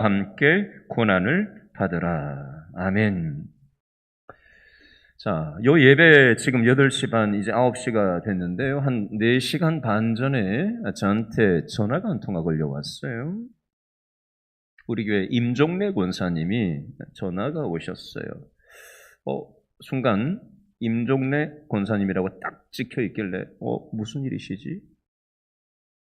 함께 고난을 받으라. 아멘. 자, 요 예배 지금 8시 반, 이제 9시가 됐는데요. 한 4시간 반 전에 저한테 전화가 한 통화 걸려왔어요. 우리 교회 임종래 권사님이 전화가 오셨어요. 순간 임종래 권사님이라고 딱 찍혀 있길래 무슨 일이시지?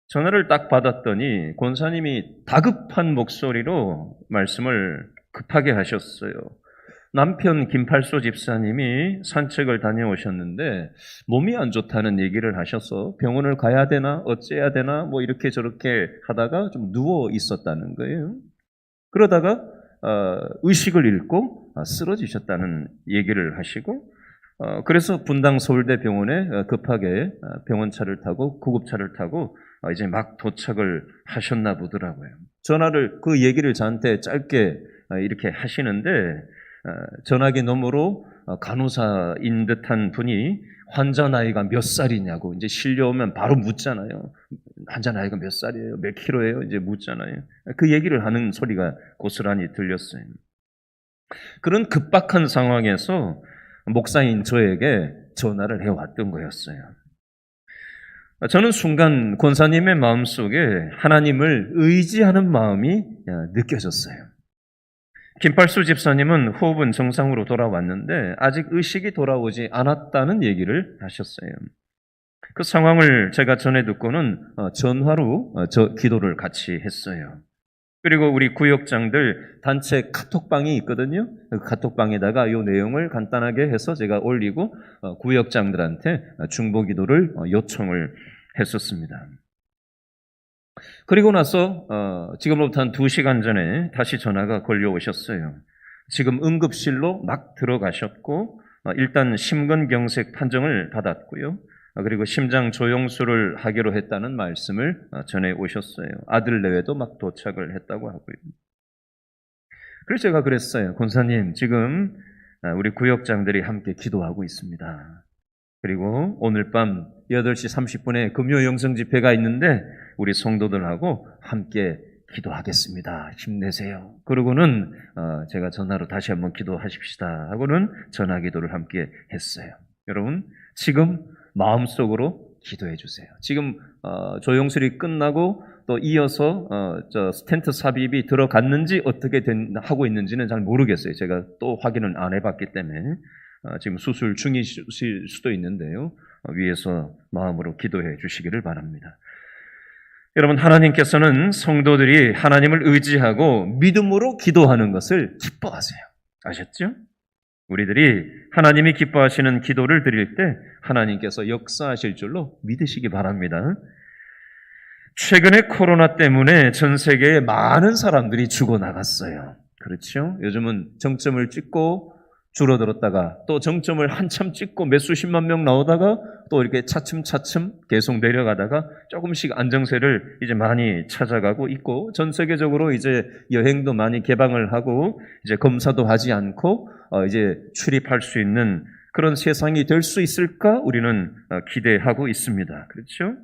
전화를 딱 받았더니 권사님이 다급한 목소리로 말씀을 급하게 하셨어요. 남편 김팔소 집사님이 산책을 다녀오셨는데 몸이 안 좋다는 얘기를 하셔서 병원을 가야 되나 어째야 되나 뭐 이렇게 저렇게 하다가 좀 누워 있었다는 거예요. 그러다가 의식을 잃고 쓰러지셨다는 얘기를 하시고 그래서 분당 서울대병원에 급하게 병원차를 타고 구급차를 타고 이제 막 도착을 하셨나 보더라고요. 전화를 그 얘기를 저한테 짧게 이렇게 하시는데 전화기 너머로 간호사인 듯한 분이 환자 나이가 몇 살이냐고 이제 실려오면 바로 묻잖아요. 환자 나이가 몇 살이에요? 몇 킬로예요? 이제 묻잖아요. 그 얘기를 하는 소리가 고스란히 들렸어요. 그런 급박한 상황에서 목사인 저에게 전화를 해왔던 거였어요. 저는 순간 권사님의 마음속에 하나님을 의지하는 마음이 느껴졌어요. 김팔수 집사님은 호흡은 정상으로 돌아왔는데 아직 의식이 돌아오지 않았다는 얘기를 하셨어요. 그 상황을 제가 전해 듣고는 전화로 기도를 같이 했어요. 그리고 우리 구역장들 단체 카톡방이 있거든요. 그 카톡방에다가 이 내용을 간단하게 해서 제가 올리고 구역장들한테 중보기도를 요청을 했었습니다. 그리고 나서 지금으로부터 한 2시간 전에 다시 전화가 걸려오셨어요. 지금 응급실로 막 들어가셨고 일단 심근경색 판정을 받았고요. 그리고 심장 조영술을 하기로 했다는 말씀을 전해 오셨어요. 아들 내외도 막 도착을 했다고 하고요. 그래서 제가 그랬어요. 권사님, 지금 우리 구역장들이 함께 기도하고 있습니다. 그리고 오늘 밤 8시 30분에 금요 영성 집회가 있는데 우리 성도들하고 함께 기도하겠습니다. 힘내세요. 그러고는 제가 전화로 다시 한번 기도하십시다 하고는 전화 기도를 함께 했어요. 여러분, 지금 마음속으로 기도해 주세요. 지금 조영술이 끝나고 또 이어서 스텐트 삽입이 들어갔는지 어떻게 하고 있는지는 잘 모르겠어요. 제가 또 확인을 안 해봤기 때문에 지금 수술 중이실 수도 있는데요. 위에서 마음으로 기도해 주시기를 바랍니다. 여러분, 하나님께서는 성도들이 하나님을 의지하고 믿음으로 기도하는 것을 기뻐하세요. 아셨죠? 우리들이 하나님이 기뻐하시는 기도를 드릴 때 하나님께서 역사하실 줄로 믿으시기 바랍니다. 최근에 코로나 때문에 전 세계에 많은 사람들이 죽어나갔어요. 그렇죠? 요즘은 정점을 찍고 줄어들었다가 또 정점을 한참 찍고 몇 수십만 명 나오다가 또 이렇게 차츰차츰 계속 내려가다가 조금씩 안정세를 이제 많이 찾아가고 있고 전 세계적으로 이제 여행도 많이 개방을 하고 이제 검사도 하지 않고 이제 출입할 수 있는 그런 세상이 될 수 있을까 우리는 기대하고 있습니다. 그렇죠?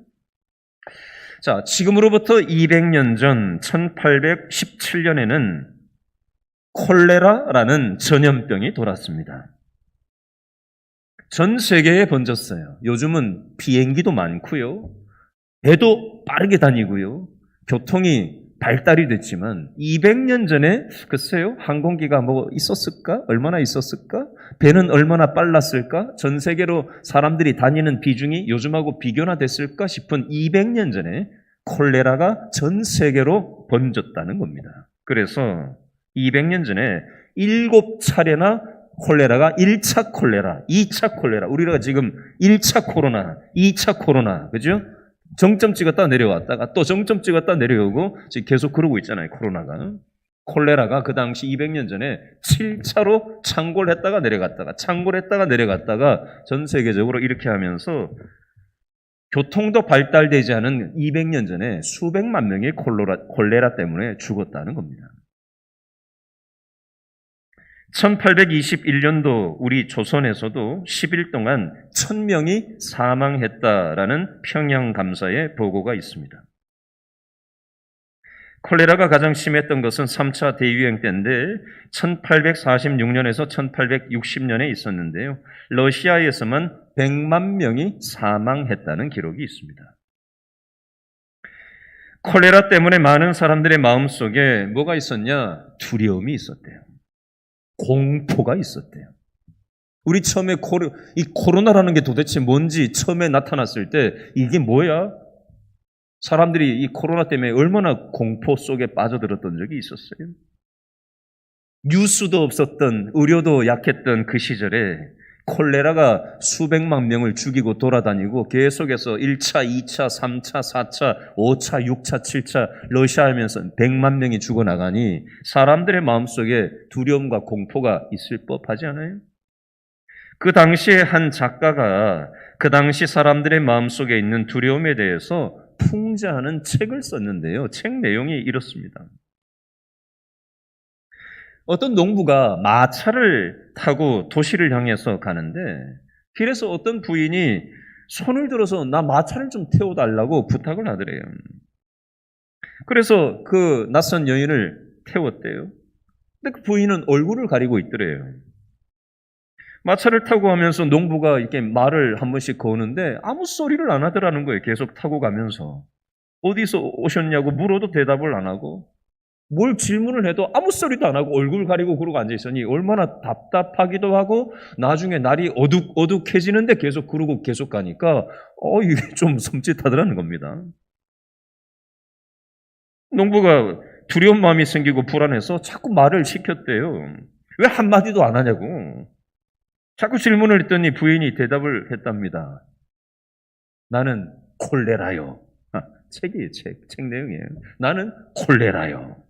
자, 지금으로부터 200년 전 1817년에는 콜레라라는 전염병이 돌았습니다. 전 세계에 번졌어요. 요즘은 비행기도 많고요. 배도 빠르게 다니고요. 교통이 발달이 됐지만 200년 전에 글쎄요. 항공기가 뭐 있었을까? 얼마나 있었을까? 배는 얼마나 빨랐을까? 전 세계로 사람들이 다니는 비중이 요즘하고 비교나 됐을까 싶은 200년 전에 콜레라가 전 세계로 번졌다는 겁니다. 그래서 200년 전에 7차례나 콜레라가 1차 콜레라, 2차 콜레라, 우리가 지금 1차 코로나, 2차 코로나, 그죠? 정점 찍었다 내려왔다가 또 정점 찍었다 내려오고 지금 계속 그러고 있잖아요, 코로나가. 콜레라가 그 당시 200년 전에 7차로 창궐 했다가 내려갔다가 창궐 했다가 내려갔다가 전 세계적으로 이렇게 하면서 교통도 발달되지 않은 200년 전에 수백만 명이 콜레라 때문에 죽었다는 겁니다. 1821년도 우리 조선에서도 10일 동안 1000명이 사망했다라는 평양감사의 보고가 있습니다. 콜레라가 가장 심했던 것은 3차 대유행 때인데 1846년에서 1860년에 있었는데요. 러시아에서만 100만 명이 사망했다는 기록이 있습니다. 콜레라 때문에 많은 사람들의 마음속에 뭐가 있었냐? 두려움이 있었대요. 공포가 있었대요. 우리 처음에 이 코로나라는 게 도대체 뭔지 처음에 나타났을 때 이게 뭐야? 사람들이 이 코로나 때문에 얼마나 공포 속에 빠져들었던 적이 있었어요. 뉴스도 없었던, 의료도 약했던 그 시절에 콜레라가 수백만 명을 죽이고 돌아다니고 계속해서 1차, 2차, 3차, 4차, 5차, 6차, 7차 러시아하면서 100만 명이 죽어나가니 사람들의 마음속에 두려움과 공포가 있을 법하지 않아요? 그 당시에 한 작가가 그 당시 사람들의 마음속에 있는 두려움에 대해서 풍자하는 책을 썼는데요. 책 내용이 이렇습니다. 어떤 농부가 마차를 타고 도시를 향해서 가는데 길에서 어떤 부인이 손을 들어서 나 마차를 좀 태워달라고 부탁을 하더래요. 그래서 그 낯선 여인을 태웠대요. 근데 그 부인은 얼굴을 가리고 있더래요. 마차를 타고 가면서 농부가 이렇게 말을 한 번씩 거는데 아무 소리를 안 하더라는 거예요. 계속 타고 가면서. 어디서 오셨냐고 물어도 대답을 안 하고 뭘 질문을 해도 아무 소리도 안 하고 얼굴 가리고 그러고 앉아있으니 얼마나 답답하기도 하고 나중에 날이 어둑해지는데 계속 그러고 계속 가니까 이게 좀 섬찟하더라는 겁니다. 농부가 두려운 마음이 생기고 불안해서 자꾸 말을 시켰대요. 왜 한마디도 안 하냐고. 자꾸 질문을 했더니 부인이 대답을 했답니다. 나는 콜레라요. 책이에요, 책 내용이에요. 나는 콜레라요.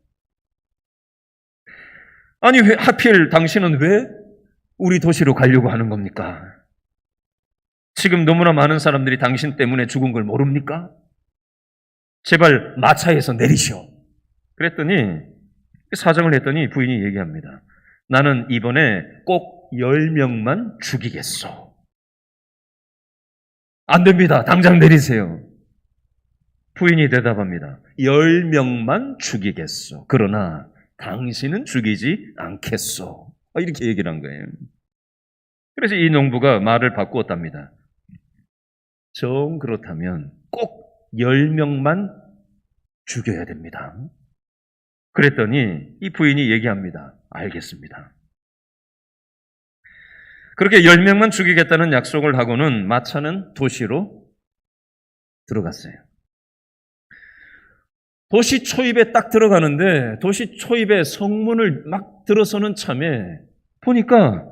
아니, 왜 하필 당신은 왜 우리 도시로 가려고 하는 겁니까? 지금 너무나 많은 사람들이 당신 때문에 죽은 걸 모릅니까? 제발 마차에서 내리시오. 그랬더니 사정을 했더니 부인이 얘기합니다. 나는 이번에 꼭 10명만 죽이겠소. 안 됩니다. 당장 내리세요. 부인이 대답합니다. 10명만 죽이겠소. 그러나 당신은 죽이지 않겠소. 이렇게 얘기를 한 거예요. 그래서 이 농부가 말을 바꾸었답니다. 정 그렇다면 꼭 10명만 죽여야 됩니다. 그랬더니 이 부인이 얘기합니다. 알겠습니다. 그렇게 10명만 죽이겠다는 약속을 하고는 마차는 도시로 들어갔어요. 도시 초입에 딱 들어가는데 도시 초입에 성문을 막 들어서는 참에 보니까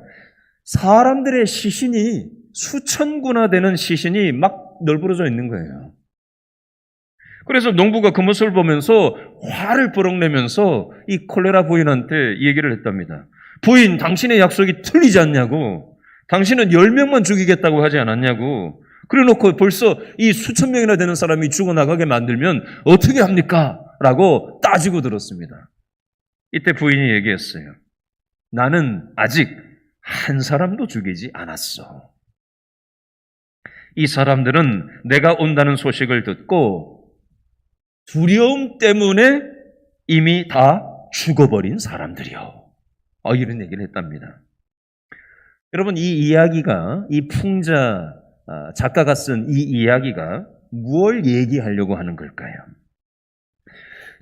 사람들의 시신이 수천 구나 되는 시신이 막 널브러져 있는 거예요. 그래서 농부가 그 모습을 보면서 화를 버럭내면서 이 콜레라 부인한테 얘기를 했답니다. 부인, 당신의 약속이 틀리지 않냐고. 당신은 10명만 죽이겠다고 하지 않았냐고. 그래놓고 벌써 이 수천 명이나 되는 사람이 죽어나가게 만들면 어떻게 합니까? 라고 따지고 들었습니다. 이때 부인이 얘기했어요. 나는 아직 한 사람도 죽이지 않았어. 이 사람들은 내가 온다는 소식을 듣고 두려움 때문에 이미 다 죽어버린 사람들이요. 이런 얘기를 했답니다. 여러분, 이 이야기가, 이 풍자 작가가 쓴 이 이야기가 무엇을 얘기하려고 하는 걸까요?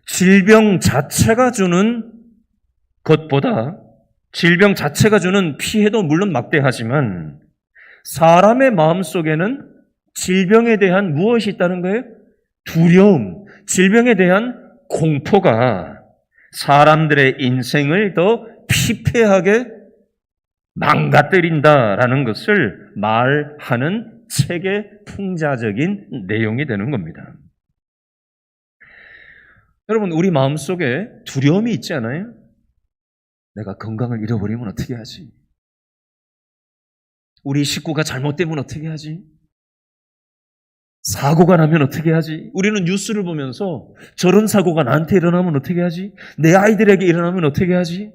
질병 자체가 주는 것보다 질병 자체가 주는 피해도 물론 막대하지만 사람의 마음속에는 질병에 대한 무엇이 있다는 거예요? 두려움, 질병에 대한 공포가 사람들의 인생을 더 피폐하게 망가뜨린다라는 것을 말하는 책의 풍자적인 내용이 되는 겁니다. 여러분, 우리 마음속에 두려움이 있지 않아요? 내가 건강을 잃어버리면 어떻게 하지? 우리 식구가 잘못되면 어떻게 하지? 사고가 나면 어떻게 하지? 우리는 뉴스를 보면서 저런 사고가 나한테 일어나면 어떻게 하지? 내 아이들에게 일어나면 어떻게 하지?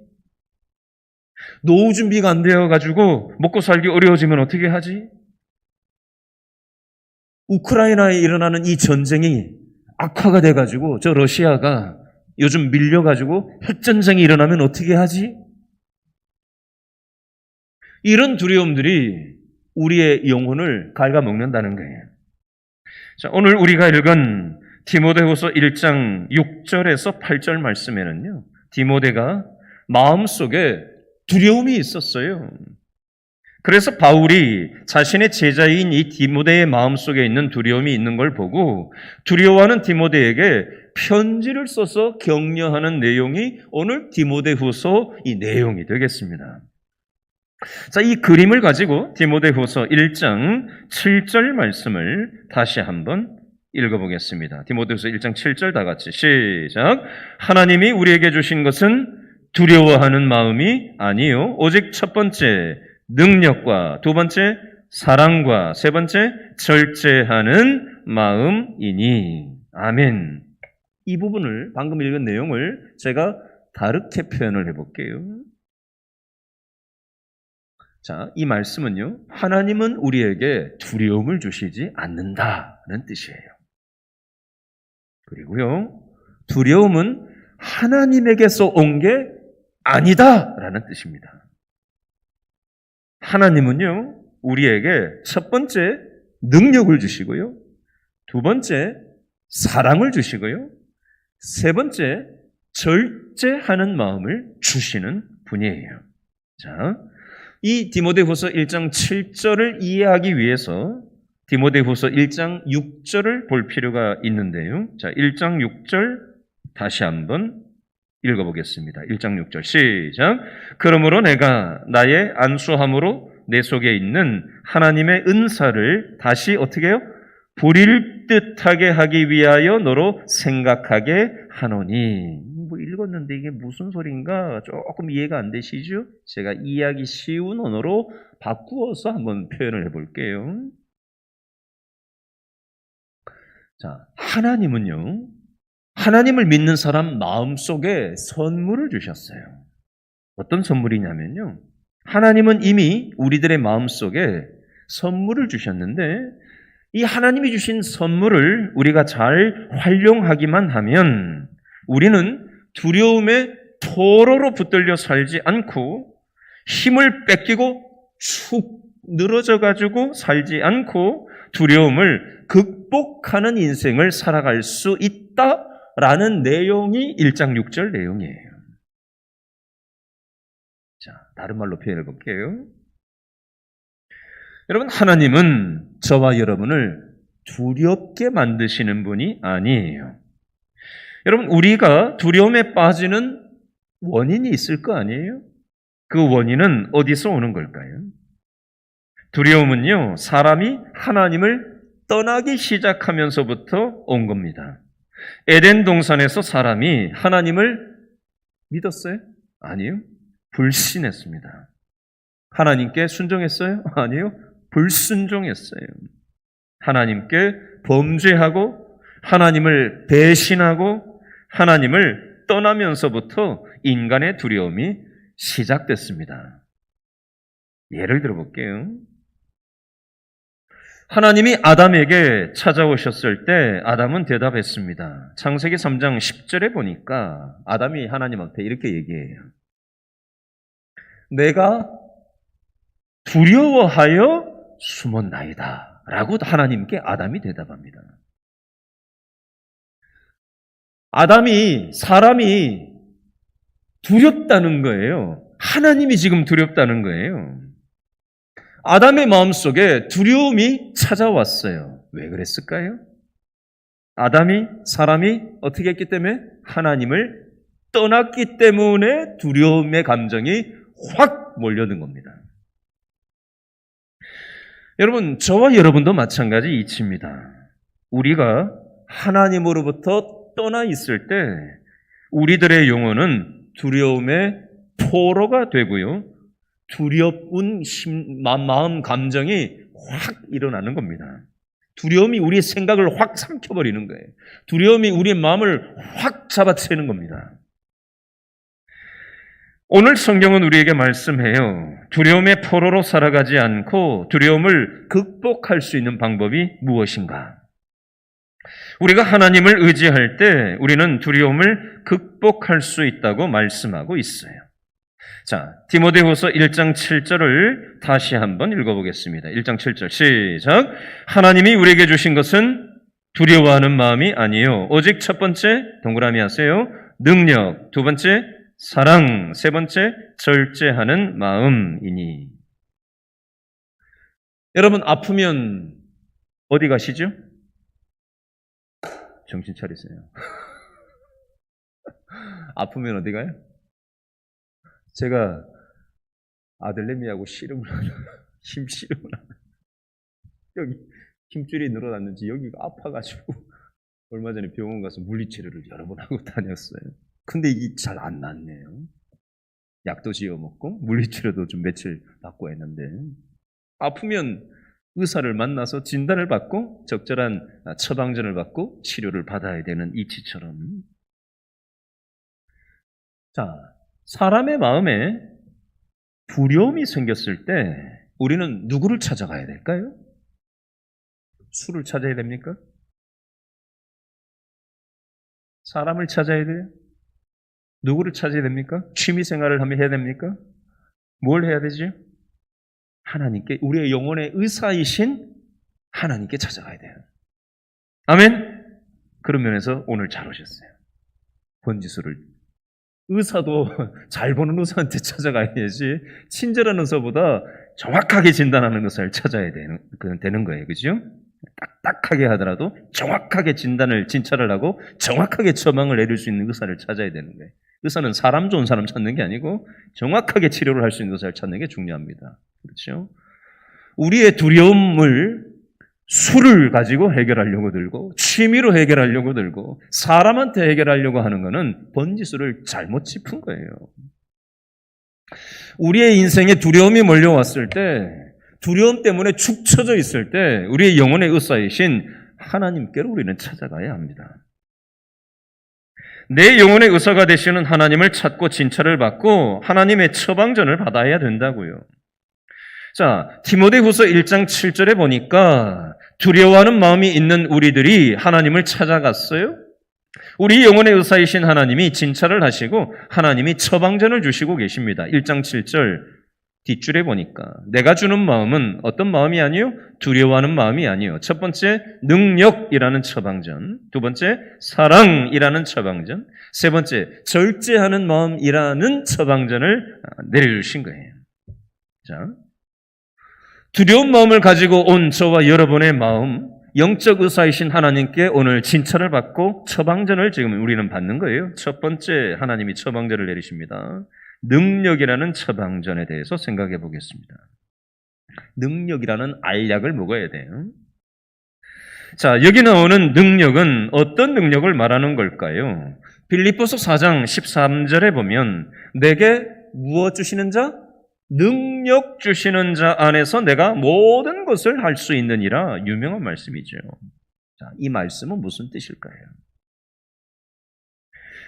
노후 준비가 안 되어가지고 먹고 살기 어려워지면 어떻게 하지? 우크라이나에 일어나는 이 전쟁이 악화가 돼가지고 저 러시아가 요즘 밀려가지고 핵전쟁이 일어나면 어떻게 하지? 이런 두려움들이 우리의 영혼을 갉아먹는다는 거예요. 자, 오늘 우리가 읽은 디모데후서 1장 6절에서 8절 말씀에는요, 디모데가 마음속에 두려움이 있었어요. 그래서 바울이 자신의 제자인 이 디모데의 마음속에 있는 두려움이 있는 걸 보고 두려워하는 디모데에게 편지를 써서 격려하는 내용이 오늘 디모데후서 이 내용이 되겠습니다. 자, 이 그림을 가지고 디모데후서 1장 7절 말씀을 다시 한번 읽어보겠습니다. 디모데후서 1장 7절 다 같이 시작. 하나님이 우리에게 주신 것은 두려워하는 마음이 아니요 오직 첫 번째 능력과 두 번째 사랑과 세 번째 절제하는 마음이니. 아멘. 이 부분을 방금 읽은 내용을 제가 다르게 표현을 해볼게요. 자, 이 말씀은요, 하나님은 우리에게 두려움을 주시지 않는다는 뜻이에요. 그리고요, 두려움은 하나님에게서 온 게 아니다라는 뜻입니다. 하나님은요, 우리에게 첫 번째 능력을 주시고요, 두 번째 사랑을 주시고요, 세 번째 절제하는 마음을 주시는 분이에요. 자, 이 디모데후서 1장 7절을 이해하기 위해서 디모데후서 1장 6절을 볼 필요가 있는데요. 자, 1장 6절 다시 한번 읽어보겠습니다. 1장 6절 시작. 그러므로 내가 나의 안수함으로 내 속에 있는 하나님의 은사를 다시 어떻게 해요? 부릴 듯하게 하기 위하여 너로 생각하게 하노니. 뭐 읽었는데 이게 무슨 소린가 조금 이해가 안 되시죠? 제가 이해하기 쉬운 언어로 바꾸어서 한번 표현을 해볼게요. 자, 하나님은요, 하나님을 믿는 사람 마음속에 선물을 주셨어요. 어떤 선물이냐면요, 하나님은 이미 우리들의 마음속에 선물을 주셨는데 이 하나님이 주신 선물을 우리가 잘 활용하기만 하면 우리는 두려움에 포로로 붙들려 살지 않고 힘을 뺏기고 축 늘어져가지고 살지 않고 두려움을 극복하는 인생을 살아갈 수 있다라는 내용이 1장 6절 내용이에요. 자, 다른 말로 표현해 볼게요. 여러분, 하나님은 저와 여러분을 두렵게 만드시는 분이 아니에요. 여러분, 우리가 두려움에 빠지는 원인이 있을 거 아니에요? 그 원인은 어디서 오는 걸까요? 두려움은요, 사람이 하나님을 떠나기 시작하면서부터 온 겁니다. 에덴 동산에서 사람이 하나님을 믿었어요? 아니요. 불신했습니다. 하나님께 순종했어요? 아니요. 불순종했어요. 하나님께 범죄하고 하나님을 배신하고 하나님을 떠나면서부터 인간의 두려움이 시작됐습니다. 예를 들어볼게요. 하나님이 아담에게 찾아오셨을 때 아담은 대답했습니다. 창세기 3장 10절에 보니까 아담이 하나님한테 이렇게 얘기해요. 내가 두려워하여 숨었나이다 라고 하나님께 아담이 대답합니다. 사람이 두렵다는 거예요. 하나님이 지금 두렵다는 거예요. 아담의 마음속에 두려움이 찾아왔어요. 왜 그랬을까요? 사람이 어떻게 했기 때문에? 하나님을 떠났기 때문에 두려움의 감정이 확 몰려든 겁니다. 여러분, 저와 여러분도 마찬가지 이치입니다. 우리가 하나님으로부터 떠나 있을 때 우리들의 영혼은 두려움의 포로가 되고요. 두려운 마음 감정이 확 일어나는 겁니다. 두려움이 우리의 생각을 확 삼켜버리는 거예요. 두려움이 우리의 마음을 확 잡아채는 겁니다. 오늘 성경은 우리에게 말씀해요. 두려움의 포로로 살아가지 않고 두려움을 극복할 수 있는 방법이 무엇인가? 우리가 하나님을 의지할 때 우리는 두려움을 극복할 수 있다고 말씀하고 있어요. 자, 디모데후서 1장 7절을 다시 한번 읽어보겠습니다. 1장 7절 시작. 하나님이 우리에게 주신 것은 두려워하는 마음이 아니요 오직 첫 번째 동그라미 하세요. 능력, 두 번째 사랑, 세 번째 절제하는 마음이니. 여러분 아프면 어디 가시죠? 정신 차리세요. 아프면 어디 가요? 제가 아들내미하고 씨름을 하다가 힘씨름을 하다가 여기 힘줄이 늘어났는지 여기가 아파가지고 얼마 전에 병원 가서 물리치료를 여러 번 하고 다녔어요. 근데 이게 잘 안 낫네요. 약도 지어 먹고 물리치료도 좀 며칠 받고 했는데 아프면 의사를 만나서 진단을 받고 적절한 처방전을 받고 치료를 받아야 되는 이치처럼, 자, 사람의 마음에 두려움이 생겼을 때 우리는 누구를 찾아가야 될까요? 술을 찾아야 됩니까? 사람을 찾아야 돼요? 누구를 찾아야 됩니까? 취미생활을 하면 해야 됩니까? 뭘 해야 되지? 하나님께, 우리의 영혼의 의사이신 하나님께 찾아가야 돼요. 아멘? 그런 면에서 오늘 잘 오셨어요. 번지수를. 의사도 잘 보는 의사한테 찾아가야지 친절한 의사보다 정확하게 진단하는 의사를 찾아야 되는 거예요. 그죠? 딱딱하게 하더라도 정확하게 진찰을 하고 정확하게 처방을 내릴 수 있는 의사를 찾아야 되는 거예요. 의사는 사람 좋은 사람 찾는 게 아니고 정확하게 치료를 할 수 있는 의사를 찾는 게 중요합니다. 그렇죠? 우리의 두려움을 술을 가지고 해결하려고 들고 취미로 해결하려고 들고 사람한테 해결하려고 하는 것은 번지수를 잘못 짚은 거예요. 우리의 인생에 두려움이 몰려왔을 때, 두려움 때문에 축 처져 있을 때 우리의 영혼의 의사이신 하나님께로 우리는 찾아가야 합니다. 내 영혼의 의사가 되시는 하나님을 찾고 진찰을 받고 하나님의 처방전을 받아야 된다고요. 자, 디모데후서 1장 7절에 보니까 두려워하는 마음이 있는 우리들이 하나님을 찾아갔어요. 우리 영혼의 의사이신 하나님이 진찰을 하시고 하나님이 처방전을 주시고 계십니다. 1장 7절 뒷줄에 보니까 내가 주는 마음은 어떤 마음이 아니요? 두려워하는 마음이 아니요. 첫 번째 능력이라는 처방전, 두 번째 사랑이라는 처방전, 세 번째 절제하는 마음이라는 처방전을 내려주신 거예요. 자, 두려운 마음을 가지고 온 저와 여러분의 마음, 영적 의사이신 하나님께 오늘 진찰을 받고 처방전을 지금 우리는 받는 거예요. 첫 번째 하나님이 처방전을 내리십니다. 능력이라는 처방전에 대해서 생각해 보겠습니다. 능력이라는 알약을 먹어야 돼요. 자, 여기 나오는 능력은 어떤 능력을 말하는 걸까요? 빌립보서 4장 13절에 보면 내게 무엇 주시는 자? 능력 주시는 자 안에서 내가 모든 것을 할 수 있느니라, 유명한 말씀이죠. 자, 이 말씀은 무슨 뜻일까요?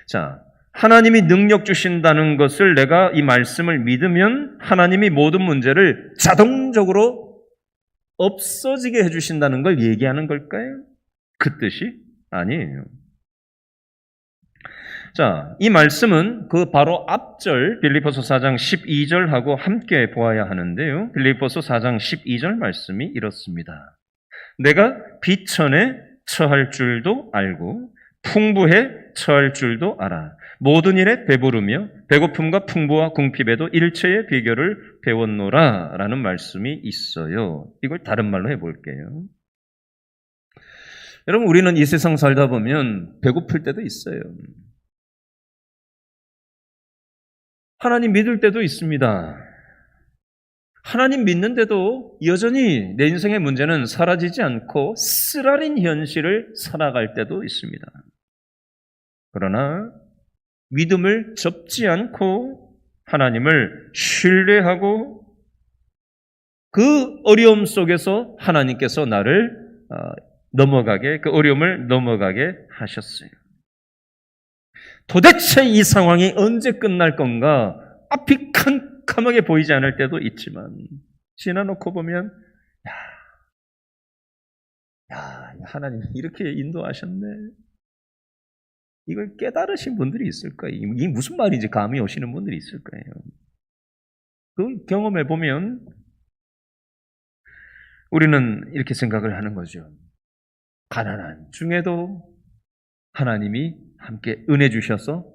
자, 하나님이 능력 주신다는 것을 내가 이 말씀을 믿으면 하나님이 모든 문제를 자동적으로 없어지게 해주신다는 걸 얘기하는 걸까요? 그 뜻이 아니에요. 자, 이 말씀은 그 바로 앞절 빌립보서 4장 12절하고 함께 보아야 하는데요. 빌립보서 4장 12절 말씀이 이렇습니다. 내가 비천에 처할 줄도 알고 풍부해 처할 줄도 알아. 모든 일에 배부르며 배고픔과 풍부와 궁핍에도 일체의 비결을 배웠노라 라는 말씀이 있어요. 이걸 다른 말로 해볼게요. 여러분, 우리는 이 세상 살다 보면 배고플 때도 있어요. 하나님 믿을 때도 있습니다. 하나님 믿는데도 여전히 내 인생의 문제는 사라지지 않고 쓰라린 현실을 살아갈 때도 있습니다. 그러나 믿음을 접지 않고 하나님을 신뢰하고 그 어려움 속에서 하나님께서 나를 넘어가게, 그 어려움을 넘어가게 하셨어요. 도대체 이 상황이 언제 끝날 건가? 앞이 캄캄하게 보이지 않을 때도 있지만 지나놓고 보면 야, 하나님 이렇게 인도하셨네. 이걸 깨달으신 분들이 있을 거예요. 이게 무슨 말인지 감이 오시는 분들이 있을 거예요. 그 경험해 보면 우리는 이렇게 생각을 하는 거죠. 가난한 중에도 하나님이 함께 은혜 주셔서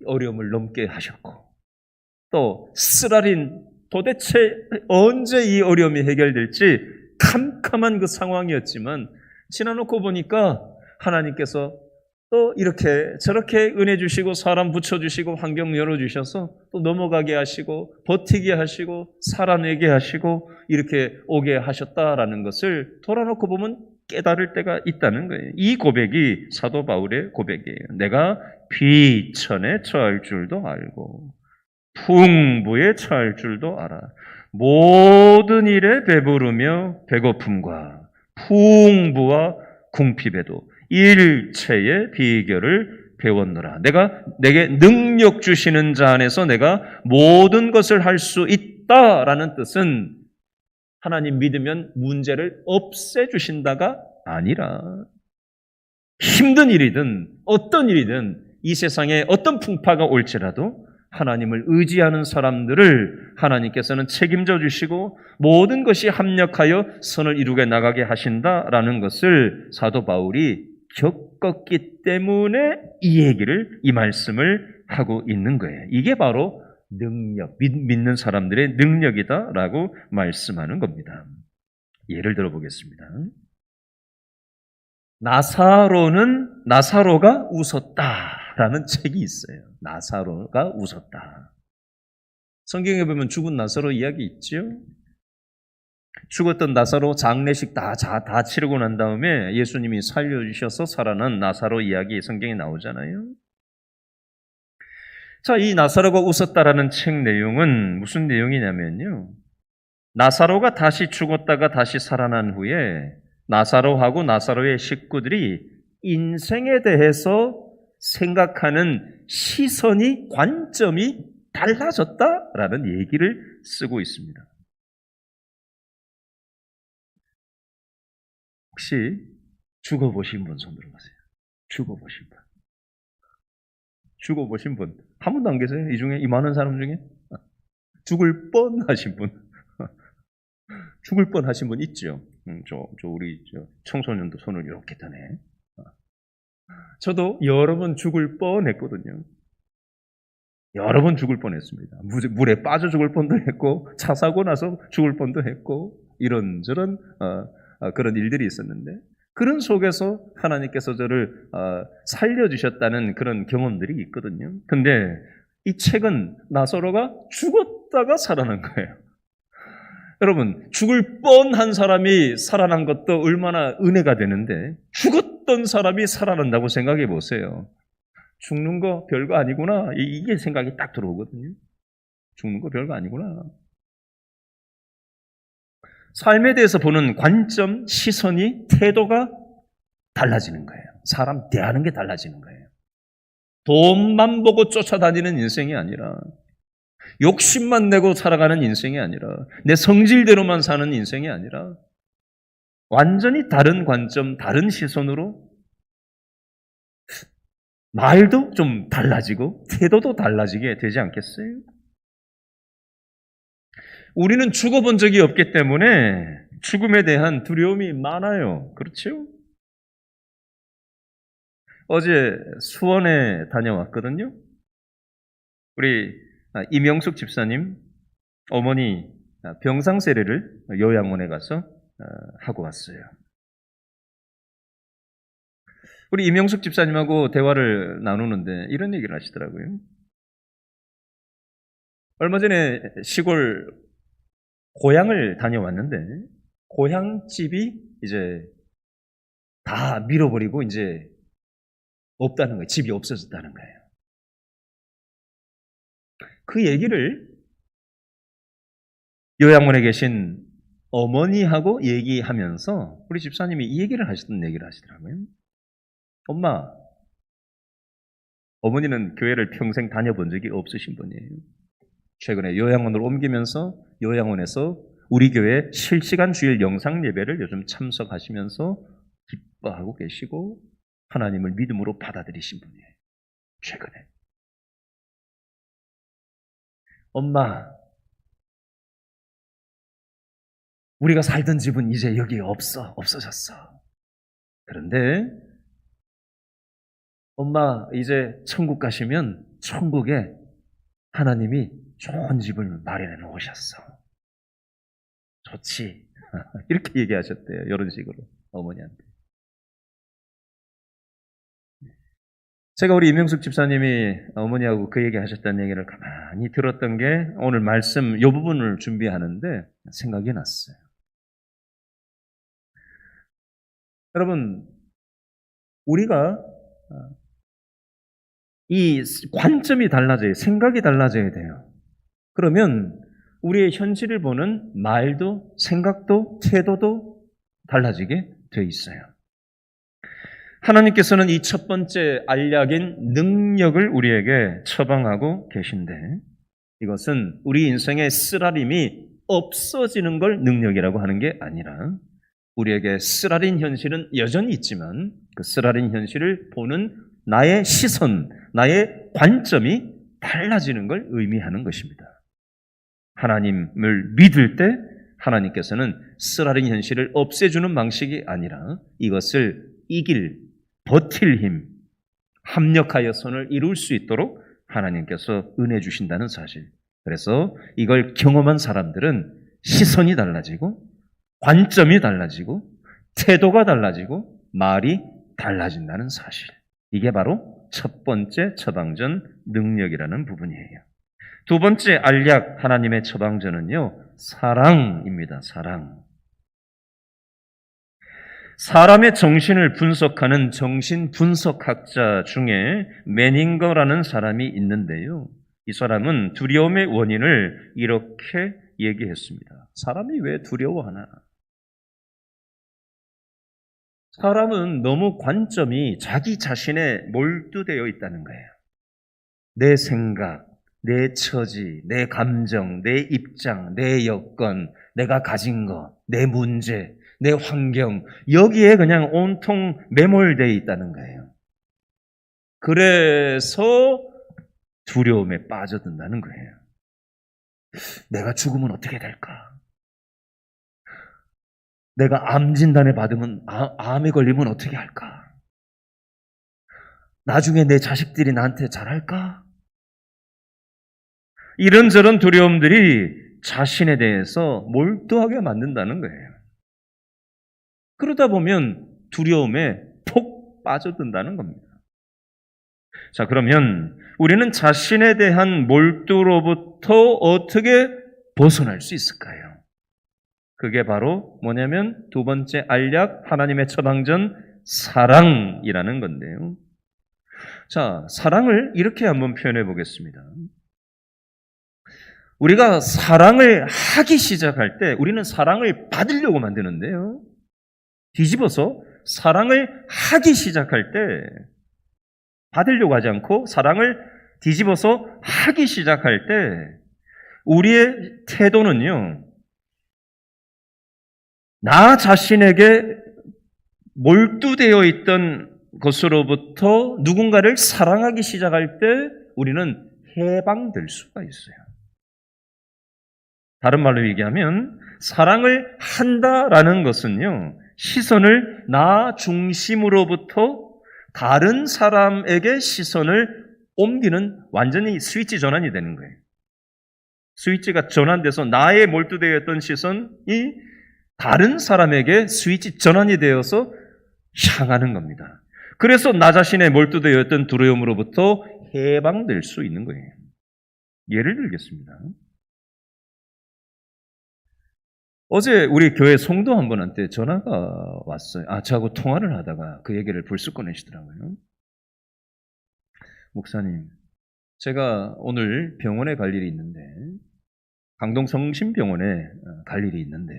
어려움을 넘게 하셨고, 또 쓰라린 도대체 언제 이 어려움이 해결될지 캄캄한 그 상황이었지만 지나놓고 보니까 하나님께서 또 이렇게 저렇게 은혜 주시고 사람 붙여주시고 환경 열어주셔서 또 넘어가게 하시고 버티게 하시고 살아내게 하시고 이렇게 오게 하셨다라는 것을 돌아놓고 보면 깨달을 때가 있다는 거예요. 이 고백이 사도 바울의 고백이에요. 내가 비천에 처할 줄도 알고 풍부에 처할 줄도 알아. 모든 일에 배부르며 배고픔과 풍부와 궁핍에도 일체의 비결을 배웠노라. 내가 내게 능력 주시는 자 안에서 내가 모든 것을 할 수 있다라는 뜻은 하나님 믿으면 문제를 없애주신다가 아니라 힘든 일이든 어떤 일이든 이 세상에 어떤 풍파가 올지라도 하나님을 의지하는 사람들을 하나님께서는 책임져 주시고 모든 것이 합력하여 선을 이루게 나가게 하신다라는 것을 사도 바울이 겪었기 때문에 이 말씀을 하고 있는 거예요. 이게 바로 능력, 믿는 사람들의 능력이다라고 말씀하는 겁니다. 예를 들어 보겠습니다. 나사로가 웃었다라는 책이 있어요. 나사로가 웃었다. 성경에 보면 죽은 나사로 이야기 있죠. 죽었던 나사로 장례식 다 치르고 난 다음에 예수님이 살려주셔서 살아난 나사로 이야기 성경에 나오잖아요. 자, 이 나사로가 웃었다라는 책 내용은 무슨 내용이냐면요. 나사로가 다시 죽었다가 다시 살아난 후에 나사로하고 나사로의 식구들이 인생에 대해서 생각하는 시선이, 관점이 달라졌다라는 얘기를 쓰고 있습니다. 혹시 죽어보신 분 손 들어보세요. 죽어보신 분. 죽어보신 분. 한 분도 안 계세요? 이 중에, 이 많은 사람 중에? 죽을 뻔하신 분. 죽을 뻔하신 분 있죠? 우리 청소년도 손을 이렇게 드네. 저도 여러 번 죽을 뻔했거든요. 여러 번 죽을 뻔했습니다. 물에 빠져 죽을 뻔도 했고, 차 사고 나서 죽을 뻔도 했고, 이런저런 그런 일들이 있었는데, 그런 속에서 하나님께서 저를 살려주셨다는 그런 경험들이 있거든요. 근데 이 책은 나사로가 죽었다가 살아난 거예요. 여러분, 죽을 뻔한 사람이 살아난 것도 얼마나 은혜가 되는데 죽었던 사람이 살아난다고 생각해 보세요. 죽는 거 별거 아니구나. 이게 생각이 딱 들어오거든요. 죽는 거 별거 아니구나. 삶에 대해서 보는 관점, 시선이, 태도가 달라지는 거예요. 사람 대하는 게 달라지는 거예요. 돈만 보고 쫓아다니는 인생이 아니라, 욕심만 내고 살아가는 인생이 아니라, 내 성질대로만 사는 인생이 아니라 완전히 다른 관점, 다른 시선으로 말도 좀 달라지고 태도도 달라지게 되지 않겠어요? 우리는 죽어본 적이 없기 때문에 죽음에 대한 두려움이 많아요. 그렇죠? 어제 수원에 다녀왔거든요. 우리 이명숙 집사님 어머니 병상 세례를 요양원에 가서 하고 왔어요. 우리 이명숙 집사님하고 대화를 나누는데 이런 얘기를 하시더라고요. 얼마 전에 시골 고향을 다녀왔는데 고향집이 이제 다 밀어버리고 이제 없다는 거예요. 집이 없어졌다는 거예요. 그 얘기를 요양원에 계신 어머니하고 얘기하면서 우리 집사님이 이 얘기를 하시더라고요. 엄마, 어머니는 교회를 평생 다녀본 적이 없으신 분이에요. 최근에 요양원으로 옮기면서 요양원에서 우리 교회 실시간 주일 영상 예배를 요즘 참석하시면서 기뻐하고 계시고 하나님을 믿음으로 받아들이신 분이에요. 최근에. 엄마, 우리가 살던 집은 이제 여기 없어졌어. 그런데 엄마 이제 천국 가시면 천국에 하나님이 좋은 집을 마련해 놓으셨어. 좋지. 이렇게 얘기하셨대요. 이런 식으로 어머니한테. 제가 우리 이명숙 집사님이 어머니하고 그 얘기 하셨다는 얘기를 가만히 들었던 게 오늘 말씀 이 부분을 준비하는데 생각이 났어요. 여러분, 우리가 이 관점이 달라져요. 생각이 달라져야 돼요. 그러면 우리의 현실을 보는 말도 생각도 태도도 달라지게 돼 있어요. 하나님께서는 이 첫 번째 알약인 능력을 우리에게 처방하고 계신데 이것은 우리 인생의 쓰라림이 없어지는 걸 능력이라고 하는 게 아니라 우리에게 쓰라린 현실은 여전히 있지만 그 쓰라린 현실을 보는 나의 시선, 나의 관점이 달라지는 걸 의미하는 것입니다. 하나님을 믿을 때 하나님께서는 쓰라린 현실을 없애주는 방식이 아니라 이것을 이길, 버틸 힘, 합력하여 선을 이룰 수 있도록 하나님께서 은혜 주신다는 사실. 그래서 이걸 경험한 사람들은 시선이 달라지고 관점이 달라지고 태도가 달라지고 말이 달라진다는 사실. 이게 바로 첫 번째 처방전 능력이라는 부분이에요. 두 번째 알약 하나님의 처방전은요, 사랑입니다. 사랑. 사람의 정신을 분석하는 정신 분석학자 중에 메닝거라는 사람이 있는데요. 이 사람은 두려움의 원인을 이렇게 얘기했습니다. 사람이 왜 두려워하나? 사람은 너무 관점이 자기 자신에 몰두되어 있다는 거예요. 내 생각, 내 처지, 내 감정, 내 입장, 내 여건, 내가 가진 것, 내 문제, 내 환경, 여기에 그냥 온통 매몰되어 있다는 거예요. 그래서 두려움에 빠져든다는 거예요. 내가 죽으면 어떻게 될까? 내가 암 진단을 받으면 암에 걸리면 어떻게 할까? 나중에 내 자식들이 나한테 잘할까? 이런저런 두려움들이 자신에 대해서 몰두하게 만든다는 거예요. 그러다 보면 두려움에 푹 빠져든다는 겁니다. 자, 그러면 우리는 자신에 대한 몰두로부터 어떻게 벗어날 수 있을까요? 그게 바로 뭐냐면 두 번째 알약 하나님의 처방전 사랑이라는 건데요. 자, 사랑을 이렇게 한번 표현해 보겠습니다. 우리가 사랑을 하기 시작할 때 우리는 사랑을 받으려고 만드는데요. 뒤집어서 사랑을 하기 시작할 때 받으려고 하지 않고 사랑을 뒤집어서 하기 시작할 때 우리의 태도는요. 나 자신에게 몰두되어 있던 것으로부터 누군가를 사랑하기 시작할 때 우리는 해방될 수가 있어요. 다른 말로 얘기하면 사랑을 한다라는 것은요. 시선을 나 중심으로부터 다른 사람에게 시선을 옮기는 완전히 스위치 전환이 되는 거예요. 스위치가 전환돼서 나에 몰두되어 있던 시선이 다른 사람에게 스위치 전환이 되어서 향하는 겁니다. 그래서 나 자신에 몰두되어 있던 두려움으로부터 해방될 수 있는 거예요. 예를 들겠습니다. 어제 우리 교회 성도 한 분한테 전화가 왔어요. 저하고 통화를 하다가 그 얘기를 불쑥 꺼내시더라고요. 목사님, 제가 오늘 병원에 갈 일이 있는데, 강동성심병원에 갈 일이 있는데,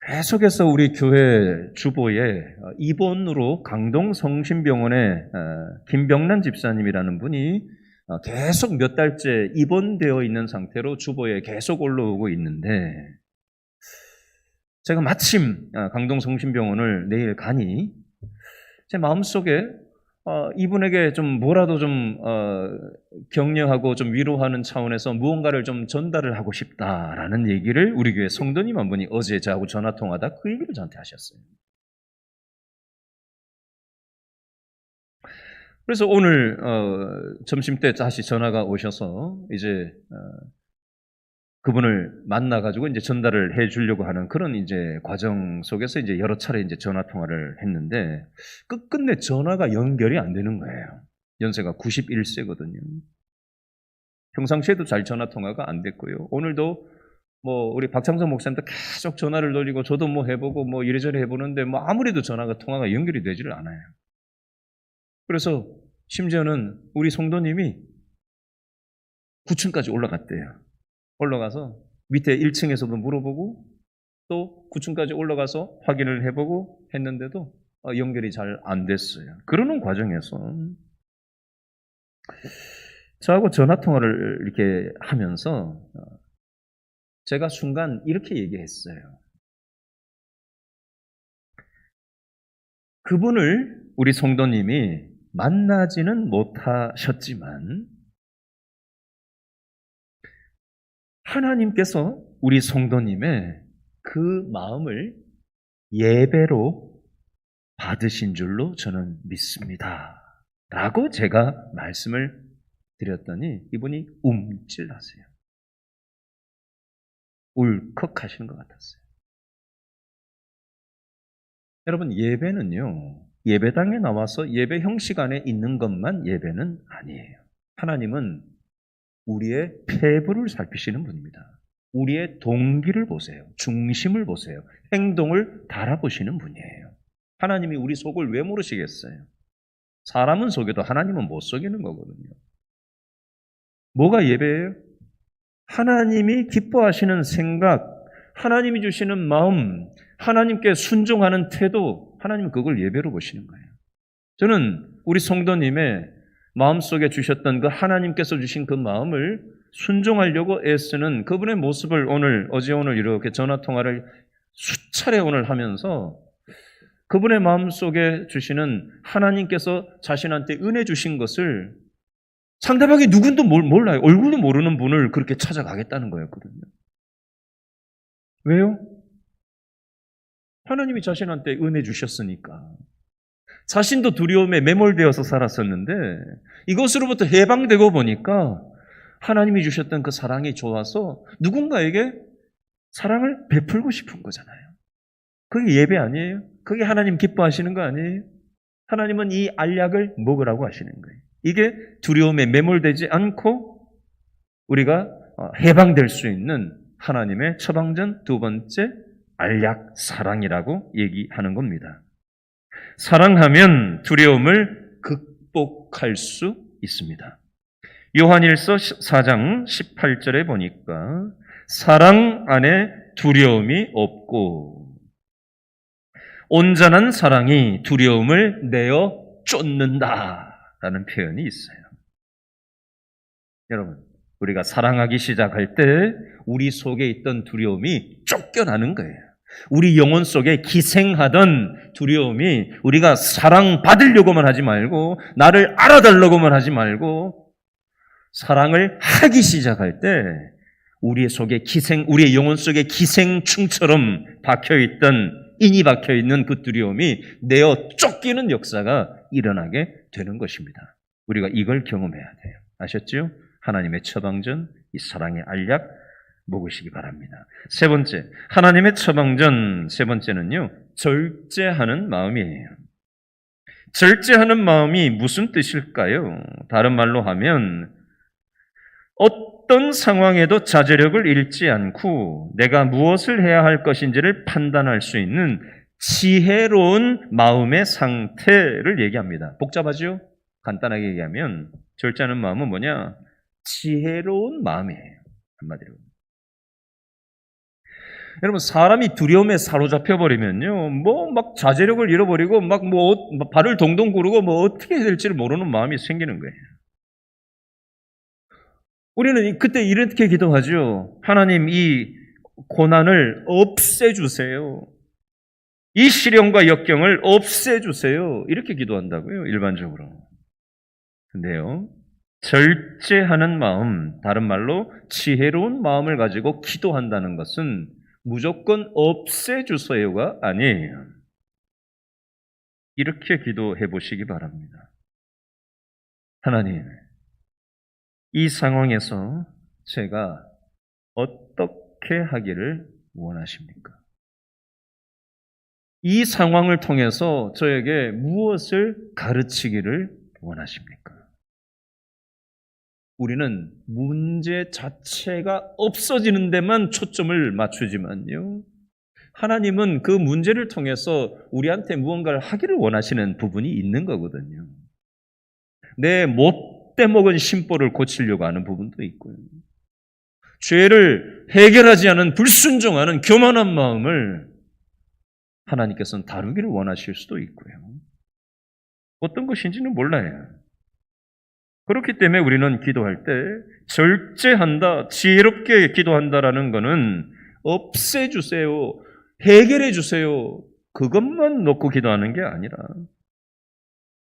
계속해서 우리 교회 주보에 입원으로 강동성심병원에 김병란 집사님이라는 분이 계속 몇 달째 입원되어 있는 상태로 주보에 계속 올라오고 있는데 제가 마침 강동성심병원을 내일 가니 제 마음속에 이분에게 좀 뭐라도 좀 격려하고 좀 위로하는 차원에서 무언가를 좀 전달을 하고 싶다라는 얘기를 우리 교회 성도님 한 분이 어제 저하고 전화통화하다 그 얘기를 저한테 하셨어요. 그래서 오늘 점심때 다시 전화가 오셔서 이제 그분을 만나가지고 이제 전달을 해 주려고 하는 그런 이제 과정 속에서 이제 여러 차례 이제 전화 통화를 했는데 끝끝내 전화가 연결이 안 되는 거예요. 연세가 91세거든요. 평상시에도 잘 전화 통화가 안 됐고요. 오늘도 뭐 우리 박창선 목사님도 계속 전화를 돌리고 저도 뭐 해보고 뭐 이래저래 해보는데 뭐 아무래도 통화가 연결이 되지를 않아요. 그래서 심지어는 우리 성도님이 9층까지 올라갔대요. 올라가서 밑에 1층에서도 물어보고 또 9층까지 올라가서 확인을 해보고 했는데도 연결이 잘 안 됐어요. 그러는 과정에서 저하고 전화통화를 이렇게 하면서 제가 순간 이렇게 얘기했어요. 그분을 우리 성도님이 만나지는 못하셨지만 하나님께서 우리 성도님의 그 마음을 예배로 받으신 줄로 저는 믿습니다. 라고 제가 말씀을 드렸더니 이분이 움찔하세요. 울컥하시는 것 같았어요. 여러분, 예배는요, 예배당에 나와서 예배 형식 안에 있는 것만 예배는 아니에요. 하나님은 우리의 폐부를 살피시는 분입니다. 우리의 동기를 보세요. 중심을 보세요. 행동을 달아보시는 분이에요. 하나님이 우리 속을 왜 모르시겠어요? 사람은 속여도 하나님은 못 속이는 거거든요. 뭐가 예배예요? 하나님이 기뻐하시는 생각, 하나님이 주시는 마음, 하나님께 순종하는 태도, 하나님은 그걸 예배로 보시는 거예요. 저는 우리 성도님의 마음속에 주셨던 그 하나님께서 주신 그 마음을 순종하려고 애쓰는 그분의 모습을 어제 오늘 이렇게 전화통화를 수차례 오늘 하면서 그분의 마음속에 주시는 하나님께서 자신한테 은혜 주신 것을 상대방이 누군도 몰라요. 얼굴도 모르는 분을 그렇게 찾아가겠다는 거였거든요. 왜요? 하나님이 자신한테 은혜 주셨으니까. 자신도 두려움에 매몰되어서 살았었는데 이것으로부터 해방되고 보니까 하나님이 주셨던 그 사랑이 좋아서 누군가에게 사랑을 베풀고 싶은 거잖아요. 그게 예배 아니에요? 그게 하나님 기뻐하시는 거 아니에요? 하나님은 이 알약을 먹으라고 하시는 거예요. 이게 두려움에 매몰되지 않고 우리가 해방될 수 있는 하나님의 처방전 두 번째 알약 사랑이라고 얘기하는 겁니다. 사랑하면 두려움을 극복할 수 있습니다. 요한일서 4장 18절에 보니까 사랑 안에 두려움이 없고 온전한 사랑이 두려움을 내어 쫓는다라는 표현이 있어요. 여러분, 우리가 사랑하기 시작할 때 우리 속에 있던 두려움이 쫓겨나는 거예요. 우리 영혼 속에 기생하던 두려움이 우리가 사랑받으려고만 하지 말고 나를 알아달라고만 하지 말고 사랑을 하기 시작할 때 우리의 속에 우리의 영혼 속에 기생충처럼 박혀있던 인이 박혀있는 그 두려움이 내어 쫓기는 역사가 일어나게 되는 것입니다. 우리가 이걸 경험해야 돼요. 아셨죠? 하나님의 처방전, 이 사랑의 알약 먹으시기 바랍니다. 세 번째, 하나님의 처방전 세 번째는요, 절제하는 마음이에요. 절제하는 마음이 무슨 뜻일까요? 다른 말로 하면 어떤 상황에도 자제력을 잃지 않고 내가 무엇을 해야 할 것인지를 판단할 수 있는 지혜로운 마음의 상태를 얘기합니다. 복잡하죠? 간단하게 얘기하면 절제하는 마음은 뭐냐? 지혜로운 마음이에요. 한마디로. 여러분, 사람이 두려움에 사로잡혀 버리면요, 막 자제력을 잃어버리고 막 발을 동동 구르고 어떻게 해야 될지를 모르는 마음이 생기는 거예요. 우리는 그때 이렇게 기도하죠. 하나님, 이 고난을 없애주세요. 이 시련과 역경을 없애주세요. 이렇게 기도한다고요, 일반적으로. 근데요, 절제하는 마음, 다른 말로 지혜로운 마음을 가지고 기도한다는 것은 무조건 없애주세요가 아니에요. 이렇게 기도해 보시기 바랍니다. 하나님, 이 상황에서 제가 어떻게 하기를 원하십니까? 이 상황을 통해서 저에게 무엇을 가르치기를 원하십니까? 우리는 문제 자체가 없어지는 데만 초점을 맞추지만요, 하나님은 그 문제를 통해서 우리한테 무언가를 하기를 원하시는 부분이 있는 거거든요. 내 못돼 먹은 심보를 고치려고 하는 부분도 있고요. 죄를 해결하지 않은 불순종하는 교만한 마음을 하나님께서는 다루기를 원하실 수도 있고요. 어떤 것인지는 몰라요. 그렇기 때문에 우리는 기도할 때 절제한다, 지혜롭게 기도한다라는 것은 없애주세요, 해결해주세요, 그것만 놓고 기도하는 게 아니라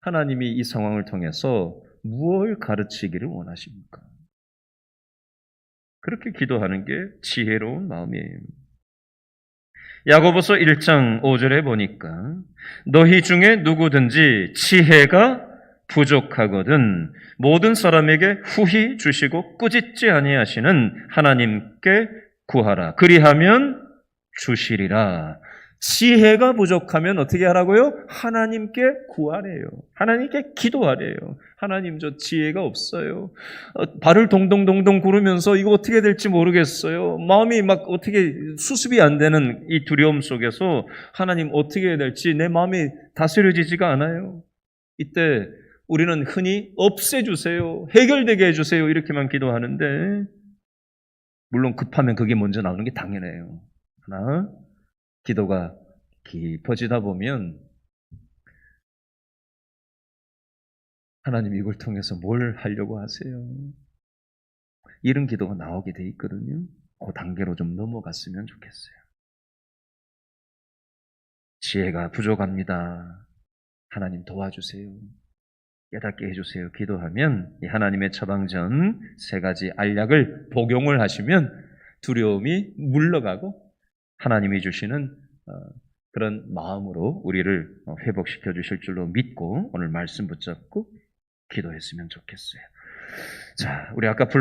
하나님이 이 상황을 통해서 무엇을 가르치기를 원하십니까? 그렇게 기도하는 게 지혜로운 마음이에요. 야고보서 1장 5절에 보니까 너희 중에 누구든지 지혜가 부족하거든 모든 사람에게 후히 주시고 꾸짖지 아니하시는 하나님께 구하라. 그리하면 주시리라. 지혜가 부족하면 어떻게 하라고요? 하나님께 구하래요. 하나님께 기도하래요. 하나님, 저 지혜가 없어요. 발을 동동동동 구르면서 이거 어떻게 될지 모르겠어요. 마음이 막 어떻게 수습이 안 되는 이 두려움 속에서 하나님 어떻게 해야 될지 내 마음이 다스려지지가 않아요. 이때 우리는 흔히 없애주세요, 해결되게 해주세요 이렇게만 기도하는데, 물론 급하면 그게 먼저 나오는 게 당연해요. 그러나 기도가 깊어지다 보면 하나님 이걸 통해서 뭘 하려고 하세요? 이런 기도가 나오게 돼 있거든요. 그 단계로 좀 넘어갔으면 좋겠어요. 지혜가 부족합니다. 하나님 도와주세요. 깨닫게 해주세요. 기도하면 이 하나님의 처방전 3가지 알약을 복용을 하시면 두려움이 물러가고 하나님이 주시는 그런 마음으로 우리를 회복시켜 주실 줄로 믿고 오늘 말씀 붙잡고 기도했으면 좋겠어요. 자, 우리 아까 불렀던